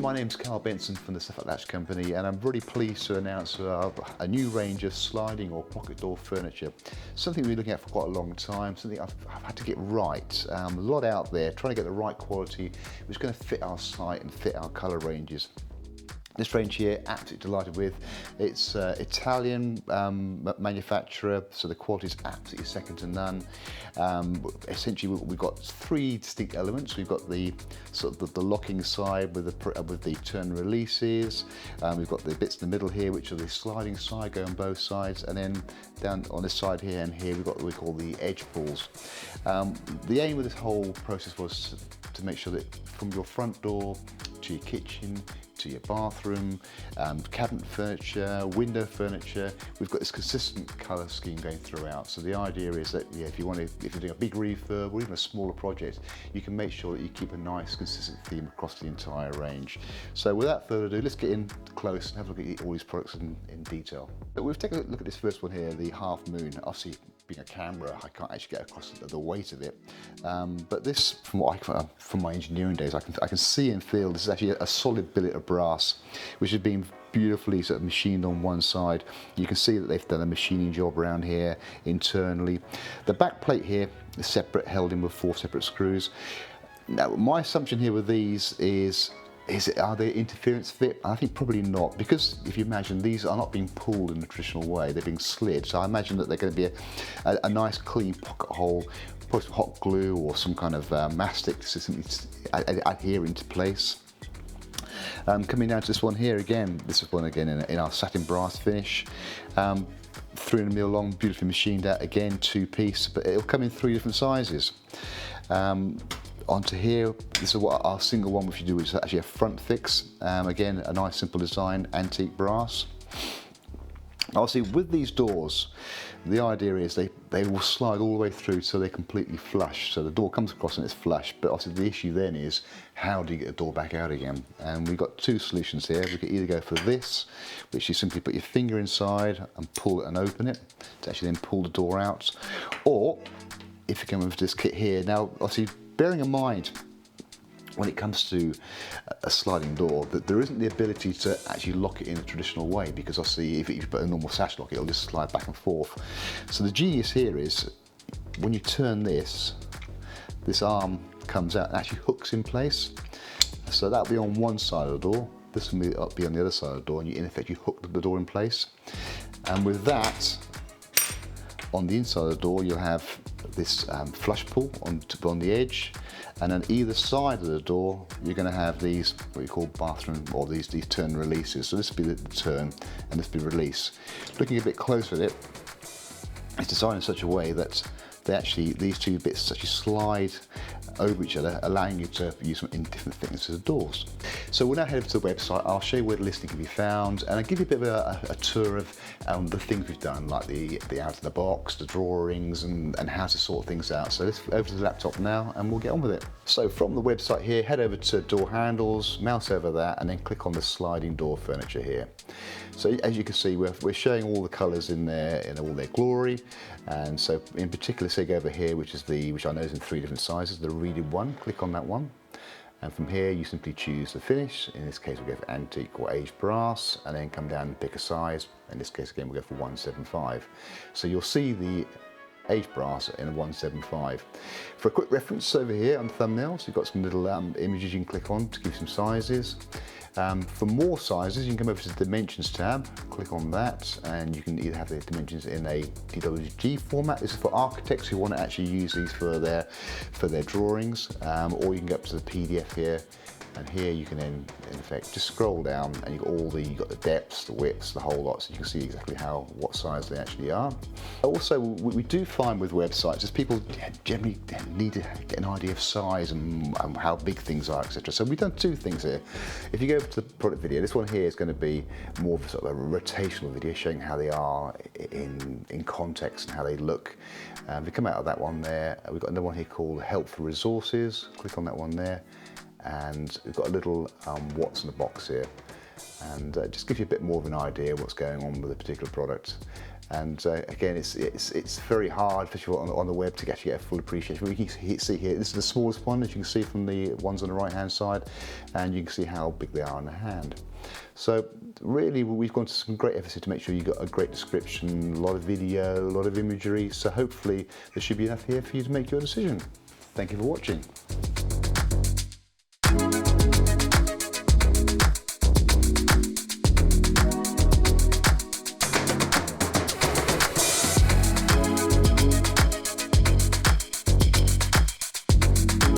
my name's Carl Benson from the Suffolk Latch company, and I'm really pleased to announce a new range of sliding or pocket door furniture. Something we've been looking at for quite a long time, something I've had to get right. A lot out there, trying to get the right quality, which is going to fit our site and fit our colour ranges. This range here, absolutely delighted with. It's Italian manufacturer, so the quality is absolutely second to none. Essentially, we've got three distinct elements. We've got the sort of the locking side with the turn releases. We've got the bits in the middle here, which are the sliding side, go on both sides, and then down on this side here and here, we've got what we call the edge pulls. The aim of this whole process was to make sure that from your front door to your kitchen, to your bathroom, cabinet furniture, window furniture, we've got this consistent colour scheme going throughout. So the idea is that if you're doing a big refurb or even a smaller project, you can make sure that you keep a nice consistent theme across the entire range. So without further ado, let's get in close and have a look at all these products in detail. But we've taken a look at this first one here, the Half Moon. Obviously, being a camera, I can't actually get across the weight of it. But this, from my engineering days, I can see and feel this is actually a solid billet of brass, which has been beautifully sort of machined on one side. You can see that they've done a machining job around here internally. The back plate here is separate, held in with 4 separate screws. Now, my assumption here with these is are they interference fit? I think probably not, because if you imagine, these are not being pulled in the traditional way, they're being slid. So I imagine that they're going to be a nice clean pocket hole, put some hot glue or some kind of mastic to simply adhere into place. Coming down to this one here again, this is one again in our satin brass finish. 300mm long, beautifully machined out, again 2-piece, but it'll come in 3 different sizes. Onto here, this is what our single one which you do, which is actually a front fix. Again, a nice simple design, antique brass. Obviously, with these doors, the idea is they will slide all the way through so they're completely flush. So the door comes across and it's flush, but obviously the issue then is how do you get the door back out again? And we've got 2 solutions here. We could either go for this, which you simply put your finger inside and pull it and open it to actually then pull the door out, or if you come with this kit here. Now, obviously, bearing in mind when it comes to a sliding door that there isn't the ability to actually lock it in the traditional way, because obviously if you put a normal sash lock, it'll just slide back and forth. So the genius here is when you turn this arm comes out and actually hooks in place. So that'll be on one side of the door, this will be on the other side of the door, and you in effect you hook the door in place. And with that, on the inside of the door, you'll have this flush pull on the edge, and on either side of the door, you're going to have these what you call bathroom, or these turn releases. So this will be the turn, and this will be release. Looking a bit closer at it, it's designed in such a way that these 2 bits actually slide over each other, allowing you to use them in different thicknesses of doors. So we'll now head over to the website. I'll show you where the listing can be found, and I'll give you a bit of a tour of the things we've done, like the out of the box, the drawings, and how to sort things out. So let's over to the laptop now and we'll get on with it. So from the website here, head over to door handles, mouse over that, and then click on the sliding door furniture here. So as you can see, we're showing all the colours in there in all their glory. And so in particular, say go over here, which I know is in 3 different sizes, the reeded one, click on that one. And from here, you simply choose the finish. In this case, we'll go for antique or aged brass, and then come down and pick a size. In this case, again, we'll go for 175. So you'll see the aged brass in a 175. For a quick reference over here on the thumbnails, you've got some little images you can click on to give some sizes. For more sizes, you can come over to the Dimensions tab, click on that, and you can either have the dimensions in a DWG format. This is for architects who want to actually use these for their drawings, or you can go up to the PDF here, and here you can then, in effect, just scroll down, and you've got the depths, the widths, the whole lot, so you can see exactly what size they actually are. Also, we do find with websites is people generally need to get an idea of size and how big things are, etc. So we've done 2 things here. If you go to the product video, this one here is going to be more of a sort of a rotational video showing how they are in context and how they look. We come out of that one there. We've got another one here called Helpful Resources. Click on that one there. And we've got a little what's in the box here. and just gives you a bit more of an idea what's going on with a particular product. And again, it's very hard, especially on the web, to actually get a full appreciation. But you can see here, this is the smallest one, as you can see from the ones on the right hand side, and you can see how big they are in the hand. So really, we've gone to some great efforts to make sure you've got a great description, a lot of video, a lot of imagery. So hopefully there should be enough here for you to make your decision. Thank you for watching.